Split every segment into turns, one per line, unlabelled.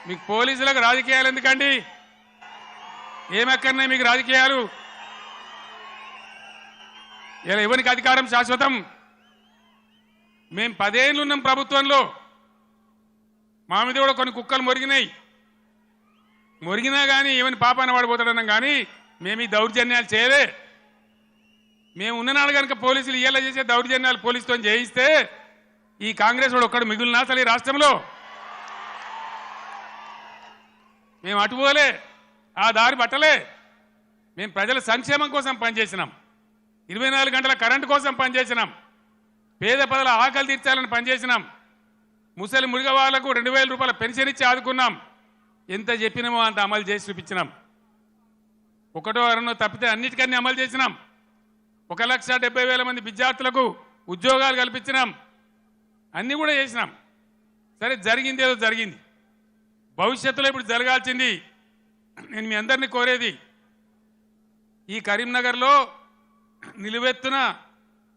మీకు పోలీసులకు రాజకీయాలు ఎందుకండి? ఏమక్కర్నే మీకు రాజకీయాలు? ఇలా ఎవరికి అధికారం శాశ్వతం? మేము 10 ఏళ్ళు ఉన్నాం ప్రభుత్వంలో. మా మీద కూడా కొన్ని కుక్కలు మొరిగినా కానీ ఏమని పాపాన పడిపోతాడన్నాం కానీ మేము ఈ దౌర్జన్యాలు చేయలే. మేము ఉన్ననాడు కనుక పోలీసులు ఇయ్యాల చేసే దౌర్జన్యాలు పోలీసుతో చేయిస్తే ఈ కాంగ్రెస్ వాడు ఒక్కడు మిగులునా అసలు ఈ రాష్ట్రంలో? మేము అటుపోలే, ఆ దారి పట్టలే. మేము ప్రజల సంక్షేమం కోసం పనిచేసినాం, 24 గంటల కరెంటు కోసం పనిచేసినాం, పేద ప్రజల ఆకలి తీర్చాలని పనిచేసినాం, ముసలి మురిగ వాళ్లకు 2000 రూపాయల పెన్షన్ ఇచ్చి ఆదుకున్నాం. ఎంత చెప్పినామో అంత అమలు చేసి చూపించినాం. ఒకటో అరణో తప్పితే అన్నిటికన్నీ అమలు చేసినాం. 1,70,000 మంది విద్యార్థులకు ఉద్యోగాలు కల్పించినాం. అన్నీ కూడా చేసినాం. సరే, జరిగింది ఏదో జరిగింది. భవిష్యత్తులో ఇప్పుడు జరగాల్సింది నేను మీ అందరినీ కోరేది, ఈ కరీంనగర్లో నిలువెత్తున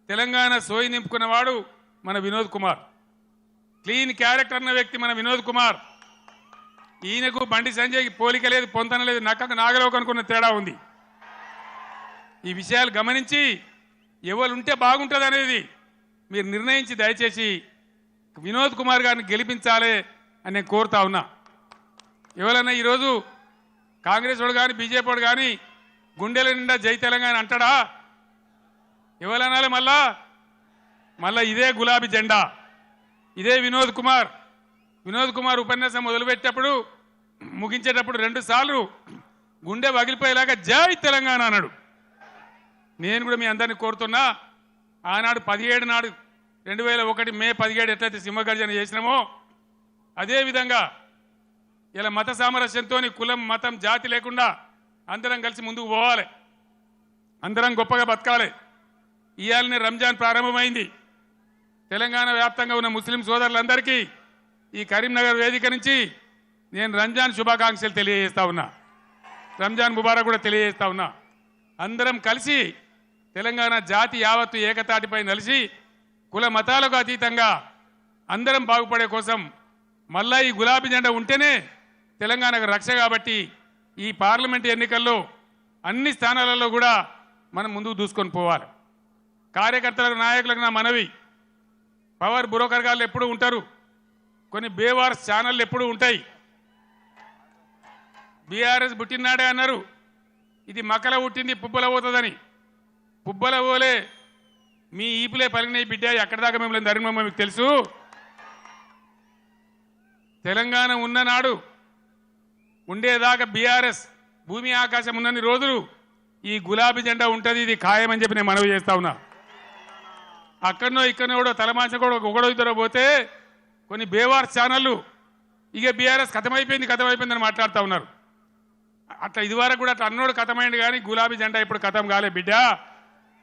తెలంగాణ సోయి నింపుకున్నవాడు మన వినోద్ కుమార్. క్లీన్ క్యారెక్టర్ అన్న వ్యక్తి మన వినోద్ కుమార్. ఈయనకు బండి సంజయ్కి పోలిక లేదు, పొంతన లేదు, నక్కకు నాగలోకి అనుకున్న తేడా ఉంది. ఈ విషయాలు గమనించి ఎవరు ఉంటే బాగుంటుంది అనేది మీరు నిర్ణయించి దయచేసి వినోద్ కుమార్ గారిని గెలిపించాలి అని నేను కోరుతా ఉన్నా. ఎవరన్నా ఈరోజు కాంగ్రెస్ వాడు కానీ బీజేపీ వాడు కానీ గుండెల నిండా జై తెలంగాణ అంటాడా? ఎవరనాలి? మళ్ళా ఇదే గులాబీ జెండా, ఇదే వినోద్ కుమార్ ఉపన్యాసం మొదలుపెట్టేటప్పుడు ముగించేటప్పుడు 2 సార్లు గుండె పగిలిపోయేలాగా జై తెలంగాణ అన్నాడు. నేను కూడా మీ అందరినీ కోరుతున్నా, ఆనాడు 17 నాడు 2001 మే 17 ఎట్లయితే సింహగర్జన చేసినామో అదేవిధంగా ఇలా మత సామరస్యంతో కులం మతం జాతి లేకుండా అందరం కలిసి ముందుకు పోవాలి, అందరం గొప్పగా బతకాలి. ఇవాళనే రంజాన్ ప్రారంభమైంది. తెలంగాణ వ్యాప్తంగా ఉన్న ముస్లిం సోదరులందరికీ ఈ కరీంనగర్ వేదిక నుంచి నేను రంజాన్ శుభాకాంక్షలు తెలియజేస్తా ఉన్నా, రంజాన్ ముబారక్ కూడా తెలియజేస్తా ఉన్నా. అందరం కలిసి తెలంగాణ జాతి యావత్తు ఏకతాటిపై నిలిచి కుల మతాలకు అతీతంగా అందరం బాగుపడే కోసం మళ్ళా ఈ గులాబీ జెండా ఉంటేనే తెలంగాణకు రక్ష. కాబట్టి ఈ పార్లమెంట్ ఎన్నికల్లో అన్ని స్థానాలలో కూడా మనం ముందుకు దూసుకొని పోవాలి. కార్యకర్తలకు నాయకులకు నా మనవి, పవర్ బ్రోకర్ గాళ్ళు ఎప్పుడూ ఉంటారు, కొన్ని బేవార్స్ ఛానళ్ళు ఎప్పుడూ ఉంటాయి. బీఆర్ఎస్ పుట్టినాడే అన్నారు ఇది మక్కల పుట్టింది పుబ్బల పోతుందని. పుబ్బల పోలే మీ ఈపులే పలిగినాయి బిడ్డ, ఎక్కడి దాకా మిమ్మల్ని ధర్మమ్మ మీకు తెలుసు. తెలంగాణ ఉన్ననాడు ఉండేదాకా బీఆర్ఎస్ భూమి ఆకాశం ఉన్నన్ని రోజులు ఈ గులాబీ జెండా ఉంటుంది, ఇది ఖాయమని చెప్పి నేను మనవి చేస్తా ఉన్నా. అక్కడనో ఇక్కడనో కూడా తలమాంచ కూడా ఒకడో ఇద్దరు పోతే కొన్ని బేవార్స్ ఛానళ్ళు ఇక బీఆర్ఎస్ కథమైపోయిందని మాట్లాడుతూ ఉన్నారు. అట్లా ఇదివరకు కూడా అట్లా అన్నోడు కథమైంది కానీ గులాబీ జెండా ఇప్పుడు కథం కాలే బిడ్డ,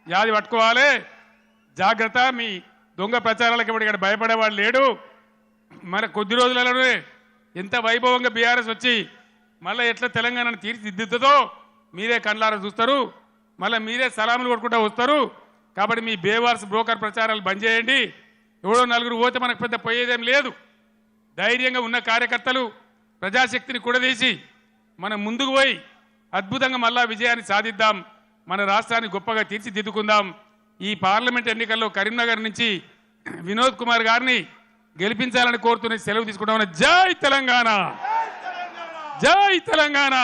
యాది పట్టుకోవాలి, జాగ్రత్త. మీ దొంగ ప్రచారాలకు ఇప్పుడు ఇక్కడ భయపడేవాడు లేడు. మన కొద్ది రోజులలోనే ఎంత వైభవంగా బీఆర్ఎస్ వచ్చి మళ్ళీ ఎట్లా తెలంగాణను తీర్చిదిద్దుతుందో మీరే కళ్ళారా చూస్తారు, మళ్ళీ మీరే సలాములు కొట్టుకుంటూ వస్తారు. కాబట్టి మీ బేవార్స్ బ్రోకర్ ప్రచారాలు బంద్ చేయండి. ఎవడో నలుగురు పోతే మనకు పెద్ద పోయేదేం లేదు. ధైర్యంగా ఉన్న కార్యకర్తలు ప్రజాశక్తిని కూడదీసి మనం ముందుకు పోయి అద్భుతంగా మళ్ళా విజయాన్ని సాధిద్దాం, మన రాష్ట్రాన్ని గొప్పగా తీర్చిదిద్దుకుందాం. ఈ పార్లమెంట్ ఎన్నికల్లో కరీంనగర్ నుంచి వినోద్ కుమార్ గారిని గెలిపించాలని కోరుతూనే సెలవు తీసుకుంటామని. జై తెలంగాణ, జై తెలంగాణ.